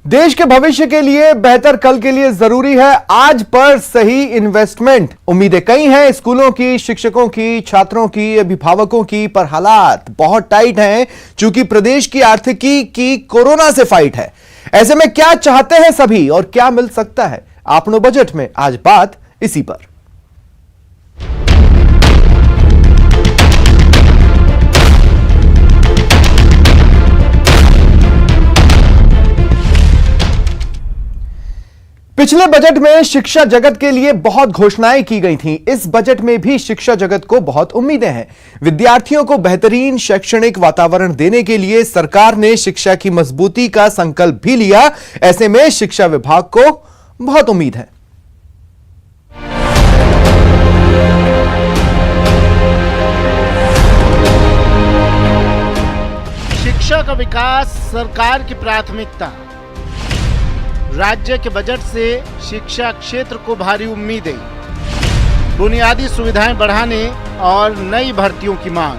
देश के भविष्य के लिए, बेहतर कल के लिए जरूरी है आज पर सही इन्वेस्टमेंट। उम्मीदें कई हैं स्कूलों की, शिक्षकों की, छात्रों की, अभिभावकों की, पर हालात बहुत टाइट हैं क्योंकि प्रदेश की आर्थिकी की कोरोना से फाइट है। ऐसे में क्या चाहते हैं सभी और क्या मिल सकता है? आपनो बजट में आज बात इसी पर। पिछले बजट में शिक्षा जगत के लिए बहुत घोषणाएं की गई थीं। इस बजट में भी शिक्षा जगत को बहुत उम्मीदें हैं। विद्यार्थियों को बेहतरीन शैक्षणिक वातावरण देने के लिए सरकार ने शिक्षा की मजबूती का संकल्प भी लिया। ऐसे में शिक्षा विभाग को बहुत उम्मीद है। शिक्षा का विकास सरकार की प्राथमिकता। राज्य के बजट से शिक्षा क्षेत्र को भारी उम्मीदें, बुनियादी सुविधाएं बढ़ाने और नई भर्तियों की मांग।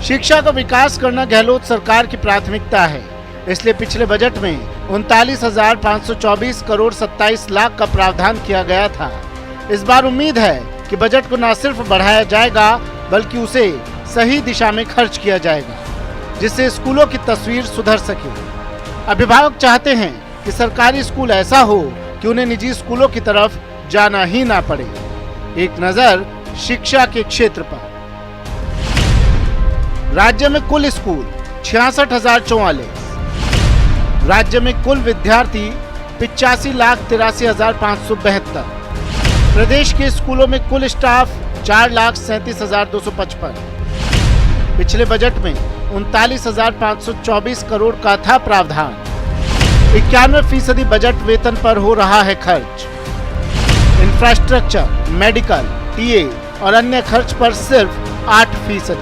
शिक्षा का विकास करना गहलोत सरकार की प्राथमिकता है, इसलिए पिछले बजट में 39,524 करोड़ 27 लाख का प्रावधान किया गया था। इस बार उम्मीद है कि बजट को न सिर्फ बढ़ाया जाएगा बल्कि उसे सही दिशा में खर्च किया जाएगा, जिससे स्कूलों की तस्वीर सुधर सके। अभिभावक चाहते हैं कि सरकारी स्कूल ऐसा हो कि उन्हें निजी स्कूलों की तरफ जाना ही ना पड़े। एक नजर शिक्षा के क्षेत्र पर। राज्य में कुल स्कूल 66,044। राज्य में कुल विद्यार्थी 85,83,572। प्रदेश के स्कूलों में कुल स्टाफ 4,37,255। पिछले बजट में 39,524 करोड़ का था प्रावधान। 91% बजट वेतन पर हो रहा है खर्च। इंफ्रास्ट्रक्चर, मेडिकल, टीए और अन्य खर्च पर सिर्फ 8%।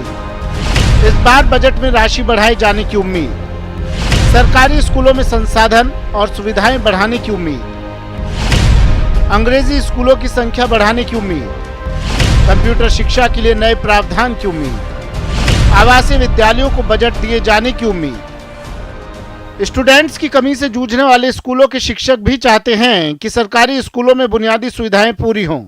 इस बार बजट में राशि बढ़ाए जाने की उम्मीद। सरकारी स्कूलों में संसाधन और सुविधाएं बढ़ाने की उम्मीद। अंग्रेजी स्कूलों की संख्या बढ़ाने की उम्मीद। कंप्यूटर शिक्षा के लिए नए प्रावधान की उम्मीद। आवासीय विद्यालयों को बजट दिए जाने की उम्मीद। स्टूडेंट्स की कमी से जूझने वाले स्कूलों के शिक्षक भी चाहते हैं कि सरकारी स्कूलों में बुनियादी सुविधाएं पूरी हों।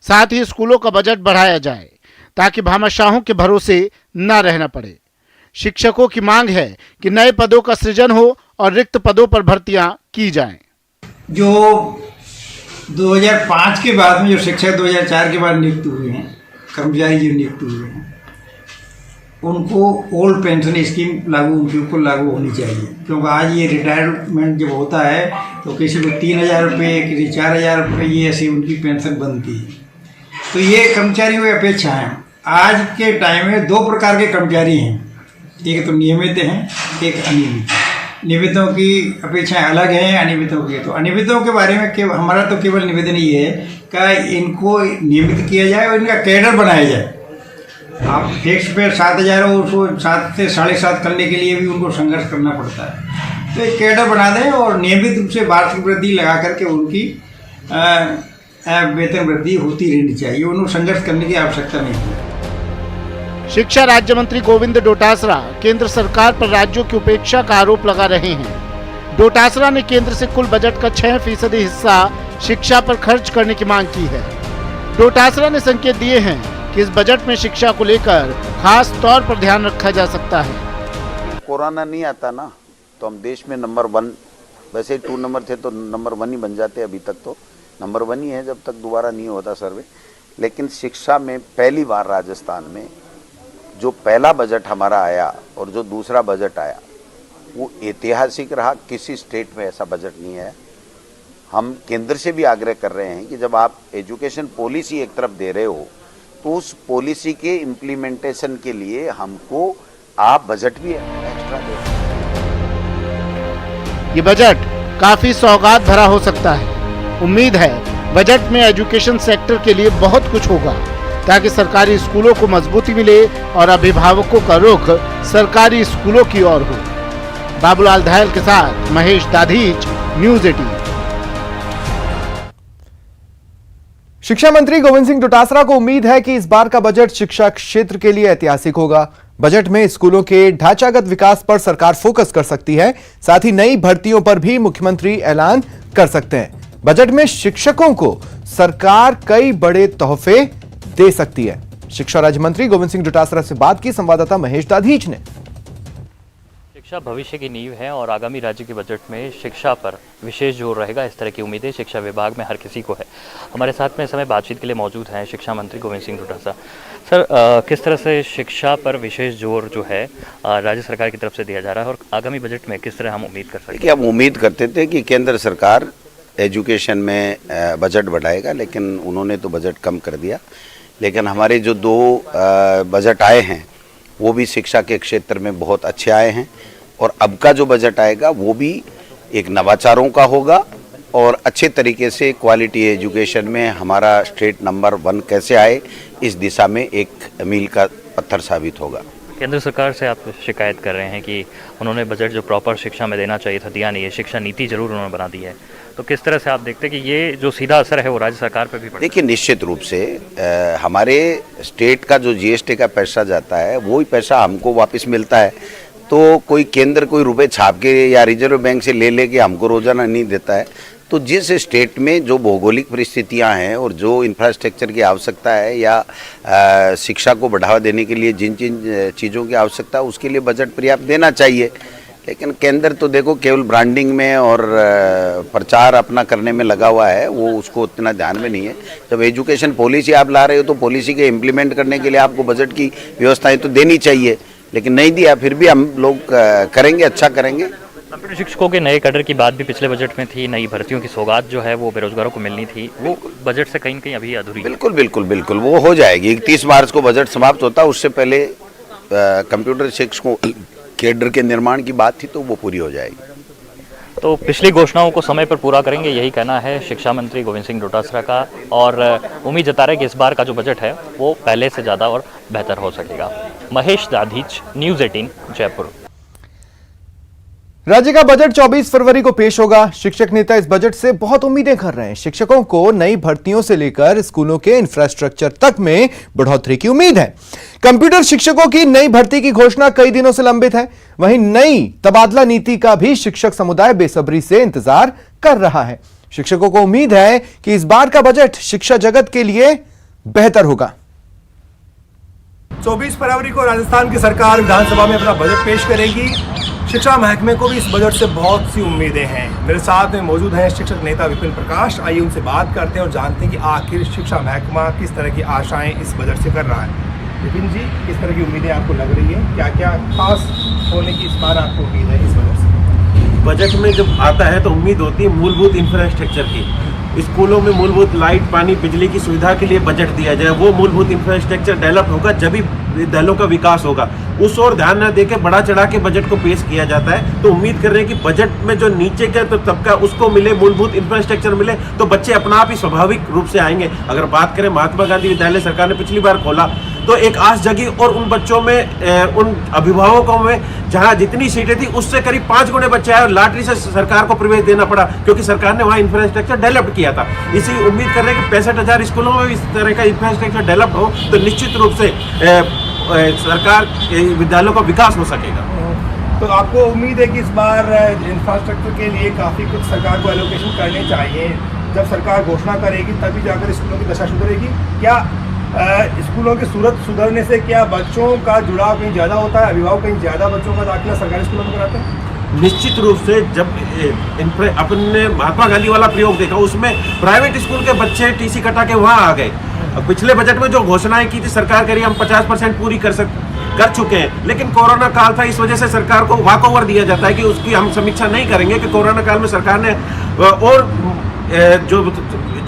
साथ ही स्कूलों का बजट बढ़ाया जाए ताकि भामाशाहों के भरोसे न रहना पड़े। शिक्षकों की मांग है कि नए पदों का सृजन हो और रिक्त पदों पर भर्तियां की जाएं। जो 2005 के बाद में जो शिक्षक 2004 के बाद नियुक्त हुए हैं, कर्मचारी जो नियुक्त हुए हैं, उनको ओल्ड पेंशन स्कीम उनके ऊपर लागू होनी चाहिए। क्योंकि आज ये रिटायरमेंट जब होता है तो किसी को 3,000 रुपये, किसी 4,000 रुपये, ये ऐसी उनकी पेंशन बनती है। तो ये कर्मचारियों की अपेक्षा है। आज के टाइम में दो प्रकार के कर्मचारी हैं, एक तो नियमित हैं, एक अनियमित। नियमितों की अपेक्षाएं अलग हैं अनियमितों की। तो अनियमितों के बारे में हमारा तो केवल निवेदन ये है कि इनको नियमित किया जाए और इनका कैडर बनाया जाए। आप फिक्स पे 7,000 हो, उसको 7 से 7.5 करने के लिए भी उनको संघर्ष करना पड़ता है। तो एक कैडर बना दें और नियमित रूप से वार्षिक वृद्धि लगा करके उनकी वेतन वृद्धि होती रहनी चाहिए। उनको संघर्ष करने की आवश्यकता नहीं है। शिक्षा राज्य मंत्री गोविंद डोटासरा केंद्र सरकार पर राज्यों की उपेक्षा का आरोप लगा रहे हैं। डोटासरा ने केंद्र से कुल बजट का 6% हिस्सा शिक्षा पर खर्च करने की मांग की है। डोटासरा ने संकेत दिए हैं कि इस बजट में शिक्षा को लेकर खास तौर पर ध्यान रखा जा सकता है। कोरोना नहीं आता ना तो हम देश में नंबर 1, वैसे 2 नंबर थे तो नंबर 1 ही बन जाते। अभी तक तो नंबर 1 ही है जब तक दोबारा नहीं होता सर्वे। लेकिन शिक्षा में पहली बार राजस्थान में जो पहला बजट हमारा आया और जो दूसरा बजट आया वो ऐतिहासिक रहा। किसी स्टेट में ऐसा बजट नहीं है। हम केंद्र से भी आग्रह कर रहे हैं कि जब आप एजुकेशन पॉलिसी एक तरफ दे रहे हो तो उस पॉलिसी के इम्प्लीमेंटेशन के लिए हमको आप बजट भी एक्स्ट्रा दे। ये बजट काफी सौगात भरा हो सकता है। उम्मीद है बजट में एजुकेशन सेक्टर के लिए बहुत कुछ होगा ताकि सरकारी स्कूलों को मजबूती मिले और अभिभावकों का रुख सरकारी स्कूलों की ओर हो। बाबूलाल धायल के साथ महेश दाधीच, न्यूज़ 18। शिक्षा मंत्री गोविंद सिंह डोटासरा को उम्मीद है कि इस बार का बजट शिक्षा क्षेत्र के लिए ऐतिहासिक होगा। बजट में स्कूलों के ढांचागत विकास पर सरकार फोकस कर सकती है। साथ ही नई भर्तियों पर भी मुख्यमंत्री ऐलान कर सकते हैं। बजट में शिक्षकों को सरकार कई बड़े तोहफे दे सकती है। शिक्षा राज्य मंत्री गोविंद सिंह डोटासरा से बात की संवाददाता महेश दाधीच ने। शिक्षा भविष्य की नींव है और आगामी राज्य के बजट में शिक्षा पर विशेष जोर रहेगा, इस तरह की उम्मीदें शिक्षा विभाग में हर किसी को है। हमारे साथ में इस समय बातचीत के लिए मौजूद हैं शिक्षा मंत्री गोविंद सिंह डोटासरा। सर, किस तरह से शिक्षा पर विशेष जोर जो है राज्य सरकार की तरफ से दिया जा रहा है और आगामी बजट में किस तरह हम उम्मीद कर सकते हैं? हम उम्मीद करते थे कि केंद्र सरकार एजुकेशन में बजट बढ़ाएगा, लेकिन उन्होंने तो बजट कम कर दिया। लेकिन हमारे जो 2 बजट आए हैं वो भी शिक्षा के क्षेत्र में बहुत अच्छे आए हैं और अब का जो बजट आएगा वो भी एक नवाचारों का होगा और अच्छे तरीके से क्वालिटी एजुकेशन में हमारा स्टेट नंबर 1 कैसे आए इस दिशा में एक मील का पत्थर साबित होगा। केंद्र सरकार से आप शिकायत कर रहे हैं कि उन्होंने बजट जो प्रॉपर शिक्षा में देना चाहिए था दिया नहीं है, शिक्षा नीति जरूर उन्होंने बना दी है, तो किस तरह से आप देखते हैं कि ये जो सीधा असर है वो राज्य सरकार पे भी पड़ता है? देखिए, निश्चित रूप से हमारे स्टेट का जो जीएसटी का पैसा जाता है वही पैसा हमको वापस मिलता है। तो कोई केंद्र कोई रुपए छाप के या रिजर्व बैंक से ले के हमको रोजाना नहीं देता है। तो जिस स्टेट में जो भौगोलिक परिस्थितियां हैं और जो इंफ्रास्ट्रक्चर की आवश्यकता है या शिक्षा को बढ़ावा देने के लिए जिन जिन चीज़ों की आवश्यकता है उसके लिए बजट पर्याप्त देना चाहिए। लेकिन केंद्र तो देखो केवल ब्रांडिंग में और प्रचार अपना करने में लगा हुआ है, वो उसको उतना ध्यान में नहीं है। जब एजुकेशन पॉलिसी आप ला रहे हो तो पॉलिसी के इम्प्लीमेंट करने के लिए आपको बजट की व्यवस्थाएं तो देनी चाहिए, लेकिन नहीं दिया। फिर भी हम लोग करेंगे, अच्छा करेंगे। कंप्यूटर शिक्षकों के नए कैडर की बात भी पिछले बजट में थी, नई भर्तियों की सौगात जो है वो बेरोजगारों को मिलनी थी, वो बजट से कहीं न कहीं अभी अधूरी है। बिल्कुल बिल्कुल बिल्कुल वो हो जाएगी। 31 मार्च को बजट समाप्त होता, उससे पहले कंप्यूटर शिक्षकों कैडर के निर्माण की बात थी तो वो पूरी हो जाएगी। तो पिछली घोषणाओं को समय पर पूरा करेंगे, यही कहना है शिक्षा मंत्री गोविंद सिंह डोटासरा का और उम्मीद जता रहे कि इस बार का जो बजट है वो पहले से ज़्यादा और बेहतर हो सकेगा। महेश दाधीच, न्यूज़ 18 जयपुर। राज्य का बजट 24 फरवरी को पेश होगा। शिक्षक नेता इस बजट से बहुत उम्मीदें कर रहे हैं। शिक्षकों को नई भर्तियों से लेकर स्कूलों के इंफ्रास्ट्रक्चर तक में बढ़ोतरी की उम्मीद है। कंप्यूटर शिक्षकों की नई भर्ती की घोषणा कई दिनों से लंबित है। वहीं नई तबादला नीति का भी शिक्षक समुदाय बेसब्री से इंतजार कर रहा है। शिक्षकों को उम्मीद है कि इस बार का बजट शिक्षा जगत के लिए बेहतर होगा। 24 फरवरी को राजस्थान की सरकार विधानसभा में अपना बजट पेश करेगी। शिक्षा महकमे को भी इस बजट से बहुत सी उम्मीदें हैं। मेरे साथ में मौजूद हैं शिक्षक नेता विपिन प्रकाश। आइए उनसे बात करते हैं और जानते हैं कि आखिर शिक्षा महकमा किस तरह की आशाएं इस बजट से कर रहा है। विपिन जी, किस तरह की उम्मीदें आपको लग रही है? क्या क्या खास होने की इस बार आपको उम्मीद है इस बजट से? बजट में जब आता है तो उम्मीद होती है मूलभूत इंफ्रास्ट्रक्चर की। स्कूलों में मूलभूत लाइट, पानी, बिजली की सुविधा के लिए बजट दिया जाए। वो मूलभूत इंफ्रास्ट्रक्चर डेवलप होगा जब ही विद्यालयों का विकास होगा। उस ओर ध्यान न देकर बड़ा चढ़ा के बजट को पेश किया जाता है। तो उम्मीद कर रहे हैं कि बजट में जो नीचे का तो तबका उसको मिले, मूलभूत इंफ्रास्ट्रक्चर मिले, तो बच्चे अपना आप ही स्वाभाविक रूप से आएंगे। अगर बात करें महात्मा गांधी विद्यालय सरकार ने पिछली बार खोला तो एक आस जगी और उन बच्चों में, उन अभिभावकों में जहां जितनी सीटें थी उससे करीब 5 गुने बच्चे आए और लॉटरी से सरकार को प्रवेश देना पड़ा क्योंकि सरकार ने वहां इंफ्रास्ट्रक्चर डेवलप किया था। इसी उम्मीद कर रहे हैं कि 65,000 स्कूलों में इस तरह का इंफ्रास्ट्रक्चर डेवलप हो तो निश्चित रूप से सरकार विद्यालयों का विकास हो सकेगा। तो आपको उम्मीद है कि इस बार इंफ्रास्ट्रक्चर के लिए काफ़ी कुछ सरकार को एलोकेशन करने चाहिए। जब सरकार घोषणा करेगी तभी जाकर स्कूलों की दशा सुधरेगी। क्या स्कूलों की सूरत सुधरने से क्या बच्चों का जुड़ाव कहीं ज़्यादा होता है? अभिभावक कहीं ज़्यादा बच्चों का दाखिला सरकारी स्कूलों में कराते हैं? निश्चित रूप से जब अपने महात्मा गांधी वाला प्रयोग देखा उसमें प्राइवेट स्कूल के बच्चे टीसी कटा के वहाँ आ गए। पिछले बजट में जो घोषणाएं की थी सरकार करी हम 50% पूरी कर चुके हैं, लेकिन कोरोना काल था, इस वजह से सरकार को वॉक ओवर दिया जाता है कि उसकी हम समीक्षा नहीं करेंगे कि कोरोना काल में सरकार ने और जो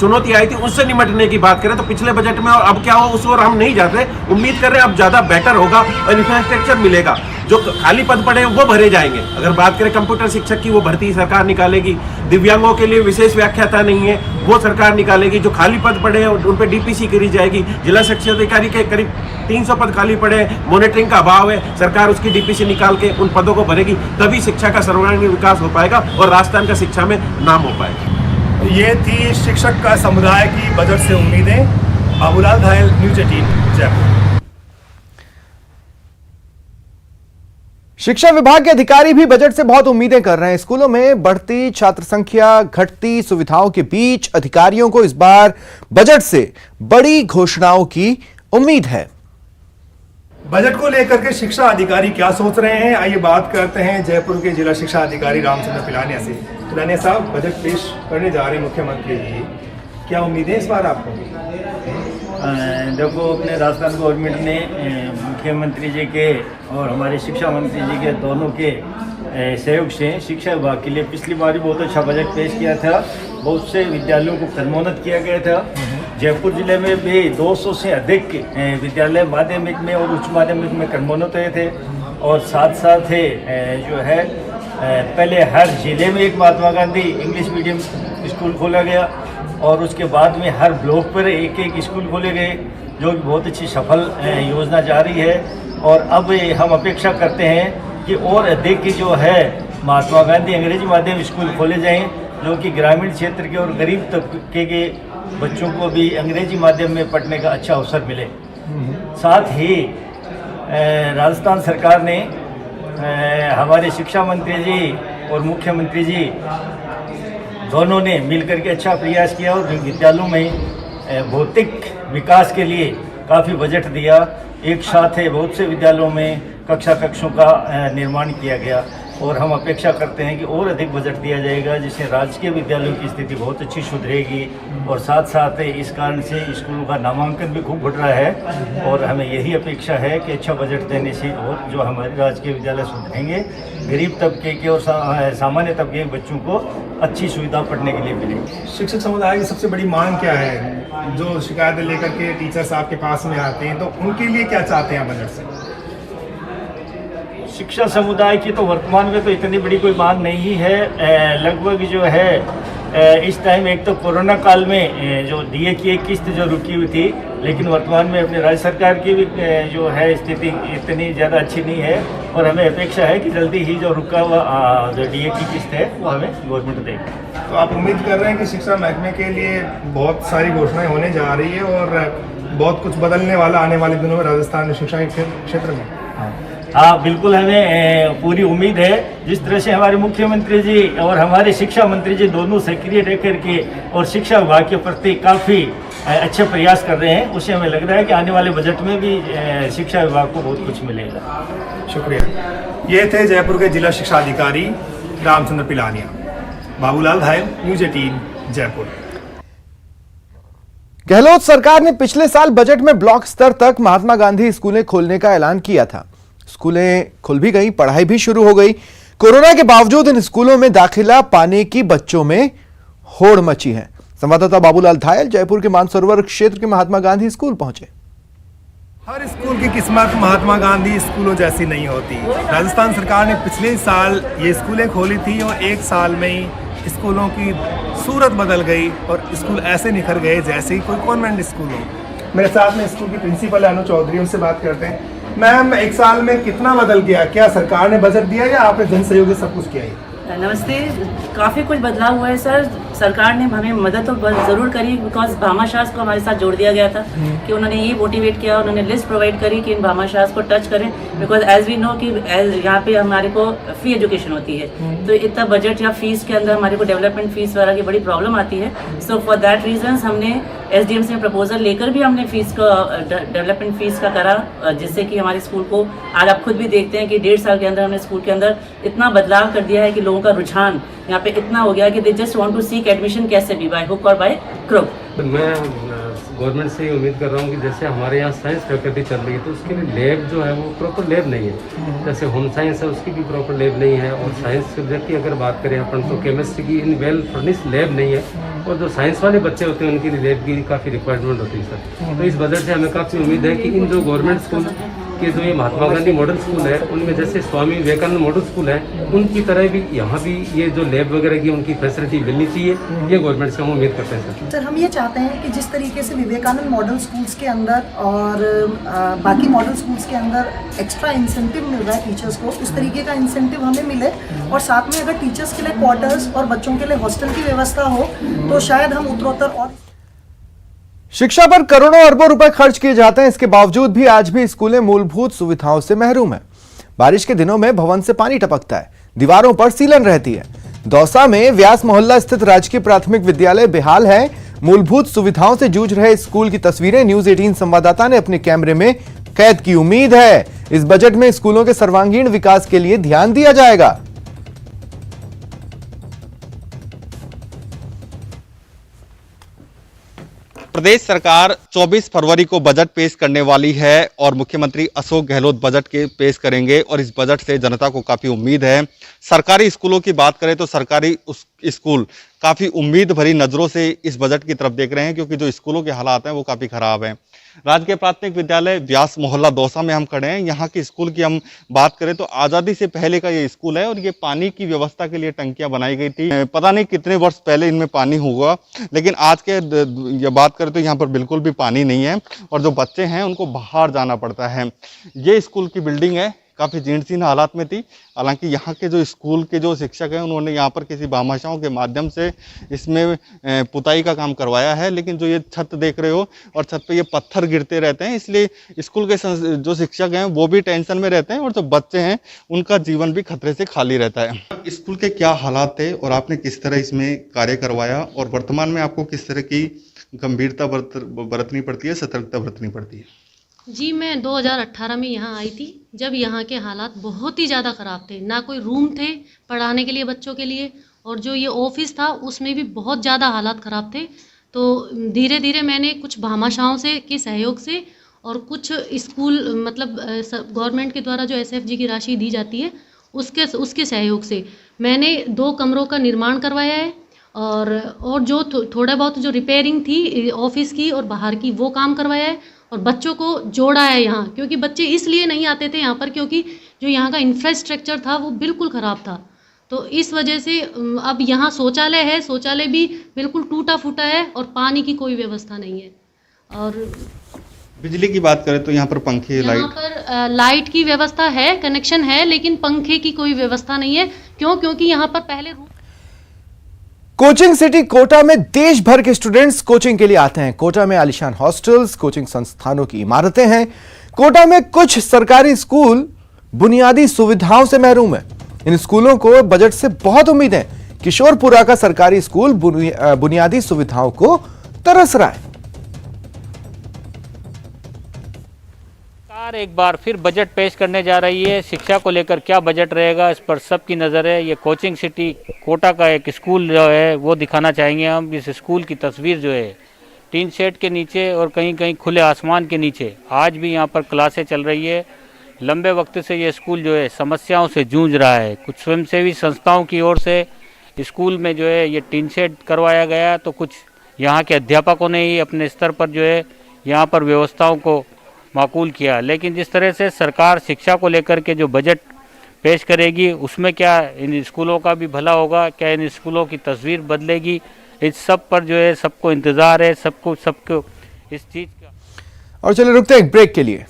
चुनौती आई थी उससे निपटने की बात करें तो पिछले बजट में और अब क्या हो उस ओर हम नहीं जाते। उम्मीद कर रहे हैं अब ज़्यादा बेटर होगा और इंफ्रास्ट्रक्चर मिलेगा। जो खाली पद पड़े हैं वो भरे जाएंगे। अगर बात करें कंप्यूटर शिक्षक की, वो भर्ती सरकार निकालेगी। दिव्यांगों के लिए विशेष व्याख्याता नहीं है, वो सरकार निकालेगी। जो खाली पद पड़े हैं उन पर डीपीसी करी जाएगी। जिला शिक्षा अधिकारी के करीब 300 पद खाली पड़े हैं, मॉनिटरिंग का अभाव है, सरकार उसकी डीपीसी निकाल के उन पदों को भरेगी, तभी शिक्षा का सर्वांगीण विकास हो पाएगा और राजस्थान का शिक्षा में नाम हो पाएगा। ये थी शिक्षक का समुदाय की बजट से उम्मीदें। बाबूलाल धायल, न्यूज़ 18 जयपुर। शिक्षा विभाग के अधिकारी भी बजट से बहुत उम्मीदें कर रहे हैं। स्कूलों में बढ़ती छात्र संख्या, घटती सुविधाओं के बीच अधिकारियों को इस बार बजट से बड़ी घोषणाओं की उम्मीद है। बजट को लेकर के शिक्षा अधिकारी क्या सोच रहे हैं, आइए बात करते हैं जयपुर के जिला शिक्षा अधिकारी रामचंद्र पिलानिया से। पिलानिया साहब, बजट पेश करने जा रहे हैं मुख्यमंत्री जी, क्या उम्मीदें इस बार आपको? देखो, अपने राजस्थान गवर्नमेंट ने मुख्यमंत्री जी के और हमारे शिक्षा मंत्री जी के दोनों के सहयोग से शिक्षा विभाग के लिए पिछली बार भी बहुत अच्छा बजट पेश किया था। बहुत से विद्यालयों को क्रमोन्नत किया गया था। जयपुर जिले में भी 200 से अधिक विद्यालय माध्यमिक में और उच्च माध्यमिक में क्रमोन्नत हुए थे। और साथ साथ जो है पहले हर जिले में एक Mahatma Gandhi English medium school खोला गया और उसके बाद में हर ब्लॉक पर एक एक स्कूल खोले गए, जो कि बहुत अच्छी सफल योजना जा रही है। और अब हम अपेक्षा करते हैं कि और अधिक जो है महात्मा गांधी अंग्रेजी माध्यम स्कूल खोले जाएं, जो कि ग्रामीण क्षेत्र के और गरीब तबके के बच्चों को भी अंग्रेजी माध्यम में पढ़ने का अच्छा अवसर मिले। साथ ही राजस्थान सरकार ने हमारे शिक्षा मंत्री जी और मुख्यमंत्री जी दोनों ने मिलकर के अच्छा प्रयास किया और विद्यालयों में भौतिक विकास के लिए काफ़ी बजट दिया। एक साथ बहुत से विद्यालयों में कक्षों का निर्माण किया गया और हम अपेक्षा करते हैं कि और अधिक बजट दिया जाएगा, जिससे राजकीय विद्यालयों की स्थिति बहुत अच्छी सुधरेगी। और साथ साथ इस कारण से स्कूलों का नामांकन भी खूब बढ़ रहा है और हमें यही अपेक्षा है कि अच्छा बजट देने से और जो हमारे राजकीय विद्यालय सुधरेंगे, गरीब तबके के और सामान्य तबके के बच्चों को अच्छी सुविधा पढ़ने के लिए मिलेगी। शिक्षक समुदाय की सबसे बड़ी मांग क्या है? जो शिकायतें लेकर के टीचर्स आपके पास में आते हैं, तो उनके लिए क्या चाहते हैं बजट से? शिक्षा समुदाय की तो वर्तमान में तो इतनी बड़ी कोई मांग नहीं है। लगभग जो है इस टाइम एक तो कोरोना काल में जो डीए की एक किस्त जो रुकी हुई थी, लेकिन वर्तमान में अपने राज्य सरकार की भी जो है स्थिति इतनी ज़्यादा अच्छी नहीं है और हमें अपेक्षा है कि जल्दी ही जो रुका हुआ जो डीए की किस्त है वो हमें गवर्नमेंट देगी। तो आप उम्मीद कर रहे हैं कि शिक्षा महकमे के लिए बहुत सारी घोषणाएं होने जा रही है और बहुत कुछ बदलने वाला आने वाले दिनों में राजस्थान में शिक्षा के क्षेत्र में? हाँ, बिल्कुल, हमें पूरी उम्मीद है। जिस तरह से हमारे मुख्यमंत्री जी और हमारे शिक्षा मंत्री जी दोनों सक्रिय रह करके और शिक्षा विभाग के प्रति काफ़ी अच्छे प्रयास कर रहे हैं, उससे हमें लग रहा है कि आने वाले बजट में भी शिक्षा विभाग को बहुत कुछ मिलेगा। शुक्रिया। ये थे जयपुर के जिला शिक्षा अधिकारी रामचंद्र पिलानिया। बाबूलाल घायल, न्यूज़ 18 जयपुर। गहलोत सरकार ने पिछले साल बजट में ब्लॉक स्तर तक महात्मा गांधी स्कूलें खोलने का ऐलान किया था। स्कूलें खुल भी गई, पढ़ाई भी शुरू हो गई। कोरोना के बावजूद इन स्कूलों में दाखिला पाने की बच्चों में होड़ मची है। संवाददाता बाबूलाल घायल जयपुर के मानसरोवर क्षेत्र के महात्मा गांधी स्कूल पहुंचे। हर स्कूल की किस्मत महात्मा गांधी स्कूलों जैसी नहीं होती। राजस्थान सरकार ने पिछले साल ये स्कूलें खोली थी और एक साल में ही स्कूलों की सूरत बदल गई और स्कूल ऐसे निखर गए जैसे ही कोई कॉन्वेंट स्कूल हो। मेरे साथ में स्कूल की प्रिंसिपल अनु चौधरी, उनसे बात करते हैं। मैम, एक साल में कितना बदल गया? क्या सरकार ने बजट दिया या आपने जन सहयोग से सब कुछ किया है? नमस्ते। काफ़ी कुछ बदलाव हुआ है सर। सरकार ने हमें मदद तो ज़रूर करी, बिकॉज भामाशाह को हमारे साथ जोड़ दिया गया था कि उन्होंने ये मोटिवेट किया, उन्होंने लिस्ट प्रोवाइड करी कि इन भामाशाह को टच करें, बिकॉज एज वी नो कि यहाँ पे हमारे को फ्री एजुकेशन होती है, तो इतना बजट या फीस के अंदर हमारे को डेवलपमेंट फीस वगैरह की बड़ी प्रॉब्लम आती है। सो फॉर दैट रीजन हमने एसडीएम से प्रपोजल लेकर भी हमने फीस का डेवलपमेंट फीस का करा, जिससे कि हमारे स्कूल को आज आप खुद भी देखते हैं कि 1.5 साल के अंदर हमने स्कूल के अंदर इतना बदलाव कर दिया है कि लोगों का रुझान यहाँ पे इतना हो गया कि they just want to seek admission, कैसे भी बाय हुक और बाय क्रुक। मैं गवर्नमेंट से ही उम्मीद कर रहा हूँ कि जैसे हमारे यहाँ साइंस फैकल्टी चल रही है तो उसके लिए लैब जो है वो प्रॉपर लैब नहीं है। जैसे होम साइंस है उसकी भी प्रॉपर लैब नहीं है और साइंस सब्जेक्ट की अगर बात करें अपन तो केमिस्ट्री की इन वेल फर्निश्ड लैब नहीं है और जो साइंस वाले बच्चे होते हैं उनके लिए लैब की काफ़ी रिक्वायरमेंट होती है सर। तो इस बजट से हमें काफ़ी उम्मीद है कि इन जो गवर्नमेंट स्कूल के जो ये महात्मा गांधी मॉडल स्कूल है उनमें जैसे स्वामी विवेकानंद मॉडल स्कूल है उनकी तरह भी यहाँ भी ये जो लैब वगैरह की उनकी फैसिलिटी मिलनी चाहिए, ये गवर्नमेंट से हम उम्मीद करते हैं सर। हम ये चाहते हैं कि जिस तरीके से विवेकानंद मॉडल स्कूल्स के अंदर और बाकी मॉडल स्कूल्स के अंदर एक्स्ट्रा इंसेंटिव मिल रहा है टीचर्स को, उस तरीके का इंसेंटिव हमें मिले और साथ में अगर टीचर्स के लिए क्वार्टर्स और बच्चों के लिए हॉस्टल की व्यवस्था हो तो शायद हम उत्तरोत्तर और शिक्षा पर करोड़ों अरबों रुपए खर्च किए जाते हैं, इसके बावजूद भी आज भी स्कूलें मूलभूत सुविधाओं से महरूम हैं। बारिश के दिनों में भवन से पानी टपकता है, दीवारों पर सीलन रहती है। दौसा में व्यास मोहल्ला स्थित राजकीय प्राथमिक विद्यालय बेहाल है। मूलभूत सुविधाओं से जूझ रहे स्कूल की तस्वीरें न्यूज 18 संवाददाता ने अपने कैमरे में कैद की। उम्मीद है इस बजट में स्कूलों के सर्वांगीण विकास के लिए ध्यान दिया जाएगा। प्रदेश सरकार 24 फरवरी को बजट पेश करने वाली है और मुख्यमंत्री अशोक गहलोत बजट के पेश करेंगे और इस बजट से जनता को काफी उम्मीद है। सरकारी स्कूलों की बात करें तो सरकारी स्कूल काफी उम्मीद भरी नजरों से इस बजट की तरफ देख रहे हैं, क्योंकि जो स्कूलों के हालात हैं वो काफी खराब हैं। राजकीय प्राथमिक विद्यालय व्यास मोहल्ला दौसा में हम खड़े हैं। यहाँ के स्कूल की हम बात करें तो आज़ादी से पहले का ये स्कूल है और ये पानी की व्यवस्था के लिए टंकियां बनाई गई थी। पता नहीं कितने वर्ष पहले इनमें पानी होगा, लेकिन आज के ये बात करें तो यहाँ पर बिल्कुल भी पानी नहीं है और जो बच्चे हैं उनको बाहर जाना पड़ता है। ये स्कूल की बिल्डिंग है, काफ़ी जीर्ण हालात में थी। हालांकि यहाँ के जो स्कूल के जो शिक्षक हैं उन्होंने यहाँ पर किसी भामाशाहों के माध्यम से इसमें पुताई का काम करवाया है, लेकिन जो ये छत देख रहे हो और छत पे ये पत्थर गिरते रहते हैं, इसलिए स्कूल के जो शिक्षक हैं वो भी टेंशन में रहते हैं और जो बच्चे हैं उनका जीवन भी खतरे से खाली रहता है। स्कूल के क्या हालात थे और आपने किस तरह इसमें कार्य करवाया और वर्तमान में आपको किस तरह की गंभीरता बरतनी पड़ती है, सतर्कता बरतनी पड़ती है? जी, मैं 2018 में यहाँ आई थी, जब यहाँ के हालात बहुत ही ज़्यादा ख़राब थे। ना कोई रूम थे पढ़ाने के लिए बच्चों के लिए, और जो ये ऑफिस था उसमें भी बहुत ज़्यादा हालात ख़राब थे। तो धीरे धीरे मैंने कुछ भामाशाहों से के सहयोग से और कुछ स्कूल मतलब गवर्नमेंट के द्वारा जो SFG की राशि दी जाती है उसके सहयोग से मैंने 2 कमरों का निर्माण करवाया है और जो थोड़ा बहुत जो रिपेयरिंग थी ऑफिस की और बाहर की वो काम करवाया है और बच्चों को जोड़ा है यहाँ, क्योंकि बच्चे इसलिए नहीं आते थे यहाँ पर क्योंकि जो यहाँ का इंफ्रास्ट्रक्चर था वो बिल्कुल ख़राब था। तो इस वजह से अब यहाँ शौचालय है, शौचालय भी बिल्कुल टूटा फूटा है और पानी की कोई व्यवस्था नहीं है। और बिजली की बात करें तो यहाँ पर पंखे, यहाँ पर लाइट की व्यवस्था है, कनेक्शन है, लेकिन पंखे की कोई व्यवस्था नहीं है। क्योंकि यहाँ पर पहले कोचिंग सिटी कोटा में देश भर के स्टूडेंट्स कोचिंग के लिए आते हैं। कोटा में आलीशान हॉस्टल्स, कोचिंग संस्थानों की इमारतें हैं। कोटा में कुछ सरकारी स्कूल बुनियादी सुविधाओं से महरूम है। इन स्कूलों को बजट से बहुत उम्मीद है। किशोरपुरा का सरकारी स्कूल बुनियादी सुविधाओं को तरस रहा है। सरकार एक बार फिर बजट पेश करने जा रही है। शिक्षा को लेकर क्या बजट रहेगा इस पर सबकी नज़र है। ये कोचिंग सिटी कोटा का एक स्कूल जो है वो दिखाना चाहेंगे हम। इस स्कूल की तस्वीर जो है टीन शेड के नीचे और कहीं कहीं खुले आसमान के नीचे आज भी यहाँ पर क्लासें चल रही है। लंबे वक्त से ये स्कूल जो है समस्याओं से जूझ रहा है। कुछ स्वयंसेवी संस्थाओं की ओर से स्कूल में जो है ये टीन शेड करवाया गया, तो कुछ यहाँ के अध्यापकों ने ही अपने स्तर पर जो है यहाँ पर व्यवस्थाओं को माकूल किया। लेकिन जिस तरह से सरकार शिक्षा को लेकर के जो बजट पेश करेगी उसमें क्या इन स्कूलों का भी भला होगा, क्या इन स्कूलों की तस्वीर बदलेगी, इस सब पर जो है सबको इंतज़ार है, सबको इस चीज़ का। और चलिए रुकते हैं एक ब्रेक के लिए।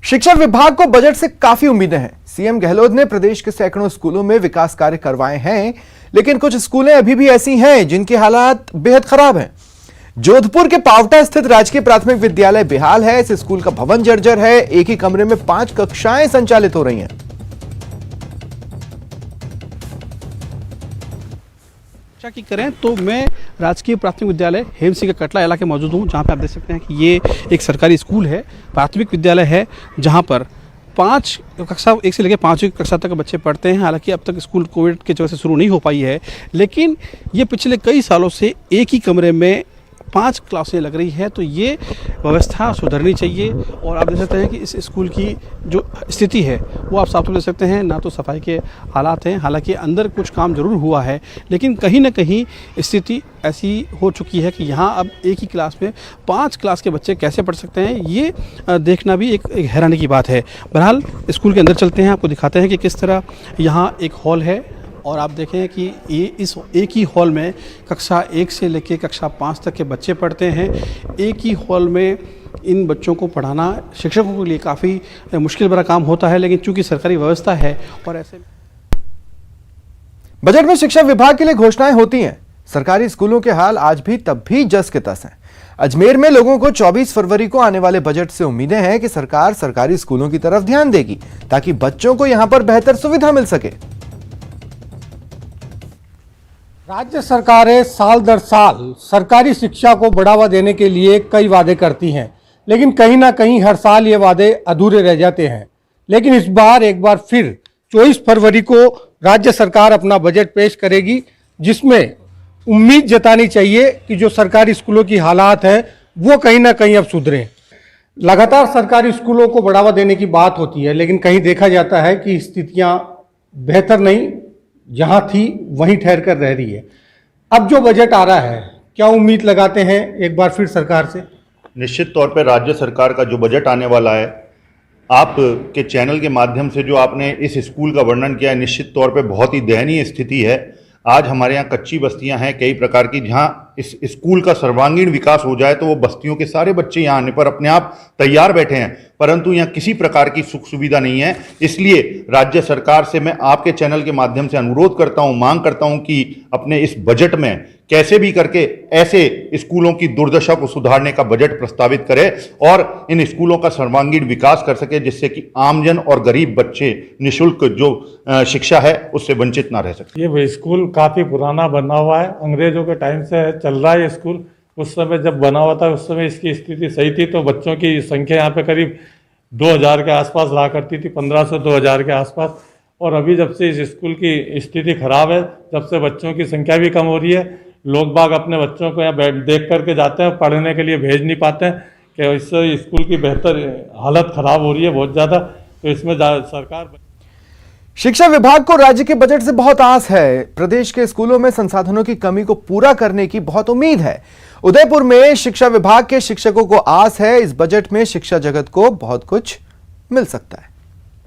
शिक्षा विभाग को बजट से काफी उम्मीदें हैं। सीएम गहलोत ने प्रदेश के सैकड़ों स्कूलों में विकास कार्य करवाए हैं, लेकिन कुछ स्कूलें अभी भी ऐसी हैं जिनके हालात बेहद खराब हैं। जोधपुर के पावटा स्थित राजकीय प्राथमिक विद्यालय बेहाल है। इस स्कूल का भवन जर्जर है। एक ही कमरे में 5 कक्षाएं संचालित हो रही हैं। शिक्षा की करें तो मैं राजकीय प्राथमिक विद्यालय हेम सिंह का कटला इलाके मौजूद हूँ, जहाँ पे आप देख सकते हैं कि ये एक सरकारी स्कूल है, प्राथमिक विद्यालय है, जहाँ पर 5 कक्षा 1 से लेकर 5वीं कक्षा तक बच्चे पढ़ते हैं। हालांकि अब तक स्कूल कोविड की वजह से शुरू नहीं हो पाई है, लेकिन ये पिछले कई सालों से एक ही कमरे में 5 क्लासें लग रही है। तो ये व्यवस्था सुधरनी चाहिए। और आप देख सकते हैं कि इस स्कूल की जो स्थिति है वो आप साफ तौर देख सकते हैं, ना तो सफाई के हालात हैं। हालांकि अंदर कुछ काम जरूर हुआ है, लेकिन कहीं ना कहीं स्थिति ऐसी हो चुकी है कि यहाँ अब एक ही क्लास में 5 क्लास के बच्चे कैसे पढ़ सकते हैं, ये देखना भी एक हैरानी की बात है। बहरहाल स्कूल के अंदर चलते हैं, आपको दिखाते हैं कि किस तरह यहाँ एक हॉल है और आप देखें कि ये इस एक ही हॉल में कक्षा 1 से लेकर कक्षा 5 तक के बच्चे पढ़ते हैं। एक ही हॉल में इन बच्चों को पढ़ाना शिक्षकों के लिए काफ़ी मुश्किल भरा काम होता है, लेकिन चूंकि सरकारी व्यवस्था है और ऐसे बजट में शिक्षा विभाग के लिए घोषणाएं होती हैं। सरकारी स्कूलों के हाल आज भी तब भी जस के तस हैं। अजमेर में लोगों को 24 फरवरी को आने वाले बजट से उम्मीदें हैं कि सरकार सरकारी स्कूलों की तरफ ध्यान देगी ताकि बच्चों को यहां पर बेहतर सुविधा मिल सके। राज्य सरकारें साल दर साल सरकारी शिक्षा को बढ़ावा देने के लिए कई वादे करती हैं, लेकिन कहीं ना कहीं हर साल ये वादे अधूरे रह जाते हैं। लेकिन इस बार एक बार फिर 24 फरवरी को राज्य सरकार अपना बजट पेश करेगी, जिसमें उम्मीद जतानी चाहिए कि जो सरकारी स्कूलों की हालात है वो कहीं ना कहीं अब सुधरें। लगातार सरकारी स्कूलों को बढ़ावा देने की बात होती है, लेकिन कहीं देखा जाता है कि स्थितियां बेहतर नहीं, जहां थी वहीं ठहर कर रह रही है। अब जो बजट आ रहा है, क्या उम्मीद लगाते हैं एक बार फिर सरकार से? निश्चित तौर पर राज्य सरकार का जो बजट आने वाला है, आप के चैनल के माध्यम से जो आपने इस स्कूल का वर्णन किया है, निश्चित तौर पे बहुत ही दयनीय स्थिति है। आज हमारे यहाँ कच्ची बस्तियां हैं कई प्रकार की, जहाँ इस स्कूल का सर्वांगीण विकास हो जाए तो वो बस्तियों के सारे बच्चे यहाँ आने पर अपने आप तैयार बैठे हैं, परंतु यहाँ किसी प्रकार की सुख सुविधा नहीं है। इसलिए राज्य सरकार से मैं आपके चैनल के माध्यम से अनुरोध करता हूँ, मांग करता हूँ कि अपने इस बजट में कैसे भी करके ऐसे स्कूलों की दुर्दशा को सुधारने का बजट प्रस्तावित करे और इन स्कूलों का सर्वांगीण विकास कर सके, जिससे कि आमजन और गरीब बच्चे निःशुल्क जो शिक्षा है उससे वंचित ना रह सके। ये स्कूल काफ़ी पुराना बना हुआ है, अंग्रेजों के टाइम से चल रहा है ये स्कूल। उस समय जब बना हुआ था उस समय इसकी स्थिति सही थी, तो बच्चों की संख्या यहाँ पे करीब 2000 के आसपास रहा करती थी, 1500-2000 के आसपास। और अभी जब से इस स्कूल की स्थिति खराब है, जब से बच्चों की संख्या भी कम हो रही है, लोग बाग अपने बच्चों को यहाँ देख करके जाते हैं, पढ़ने के लिए भेज नहीं पाते हैं कि इससे स्कूल की बेहतर हालत खराब हो रही है बहुत ज़्यादा। तो इसमें सरकार शिक्षा विभाग को राज्य के बजट से बहुत आस है। प्रदेश के स्कूलों में संसाधनों की कमी को पूरा करने की बहुत उम्मीद है। उदयपुर में शिक्षा विभाग के शिक्षकों को आस है, इस बजट में शिक्षा जगत को बहुत कुछ मिल सकता है।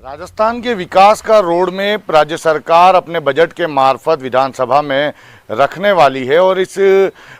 राजस्थान के विकास का रोड मैप राज्य सरकार अपने बजट के मार्फत विधानसभा में रखने वाली है और इस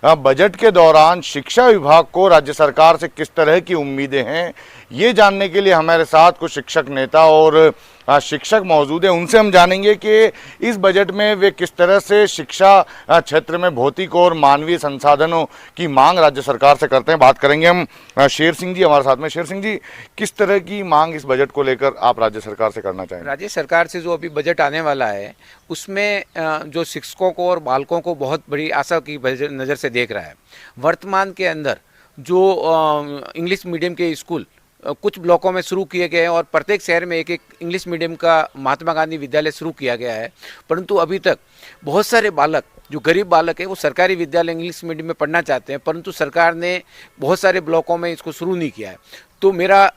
बजट के दौरान शिक्षा विभाग को राज्य सरकार से किस तरह की उम्मीदें हैं, ये जानने के लिए हमारे साथ कुछ शिक्षक नेता और शिक्षक मौजूद हैं। उनसे हम जानेंगे कि इस बजट में वे किस तरह से शिक्षा क्षेत्र में भौतिक और मानवीय संसाधनों की मांग राज्य सरकार से करते हैं। बात करेंगे हम शेर सिंह जी हमारे साथ में। शेर सिंह जी, किस तरह की मांग इस बजट को लेकर आप राज्य सरकार से करना चाहेंगे? राज्य सरकार से जो अभी बजट आने वाला है उसमें जो शिक्षकों को और बालकों को बहुत बड़ी आशा की नज़र से देख रहा है। वर्तमान के अंदर जो इंग्लिश मीडियम के स्कूल कुछ ब्लॉकों में शुरू किए गए हैं और प्रत्येक शहर में एक एक इंग्लिश मीडियम का महात्मा गांधी विद्यालय शुरू किया गया है, परंतु अभी तक बहुत सारे बालक जो गरीब बालक है वो सरकारी विद्यालय इंग्लिश मीडियम में पढ़ना चाहते हैं, परंतु सरकार ने बहुत सारे ब्लॉकों में इसको शुरू नहीं किया है। तो मेरा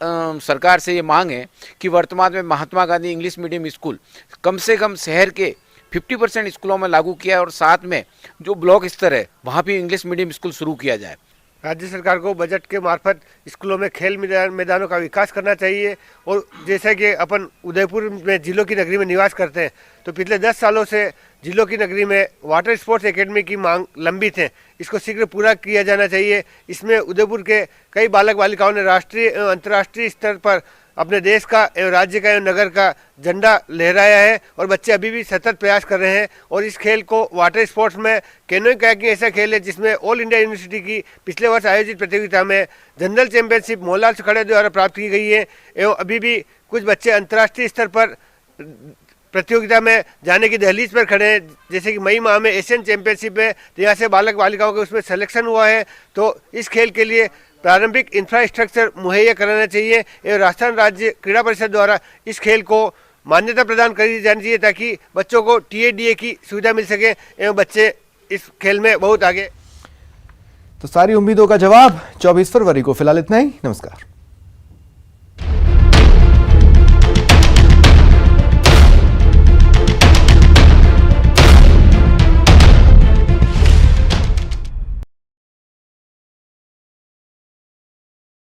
सरकार से ये मांग है कि वर्तमान में Mahatma Gandhi English medium school कम से कम शहर के 50% स्कूलों में लागू किया है और साथ में जो ब्लॉक स्तर है वहाँ भी इंग्लिश मीडियम स्कूल शुरू किया जाए। राज्य सरकार को बजट के मार्फत स्कूलों में खेल मैदानों का विकास करना चाहिए। और जैसे कि अपन उदयपुर में जिलों की नगरी में निवास करते हैं, तो पिछले 10 सालों से जिलों की नगरी में वाटर स्पोर्ट्स एकेडमी की मांग लंबित है, इसको शीघ्र पूरा किया जाना चाहिए। इसमें उदयपुर के कई बालक बालिकाओं ने राष्ट्रीय एवं अंतर्राष्ट्रीय स्तर पर अपने देश का एवं राज्य का एवं नगर का झंडा लहराया है और बच्चे अभी भी सतत प्रयास कर रहे हैं। और इस खेल को वाटर स्पोर्ट्स में कैनोइंग कायाकिंग ऐसा खेल है जिसमें ऑल इंडिया यूनिवर्सिटी की पिछले वर्ष आयोजित प्रतियोगिता में जनरल चैंपियनशिप मोहनलाल सुखाड़े द्वारा प्राप्त की गई है एवं अभी भी कुछ बच्चे अंतर्राष्ट्रीय स्तर पर प्रतियोगिता में जाने की दहलीज पर खड़े हैं। जैसे कि मई माह में एशियन चैंपियनशिप में यहाँ से बालक बालिकाओं के उसमें सिलेक्शन हुआ है, तो इस खेल के लिए प्रारंभिक इंफ्रास्ट्रक्चर मुहैया कराना चाहिए एवं राजस्थान राज्य क्रीड़ा परिषद द्वारा इस खेल को मान्यता प्रदान करी जानी चाहिए ताकि बच्चों को TADA की सुविधा मिल सके एवं बच्चे इस खेल में बहुत आगे। तो सारी उम्मीदों का जवाब 24 फरवरी को। फिलहाल इतना ही, नमस्कार।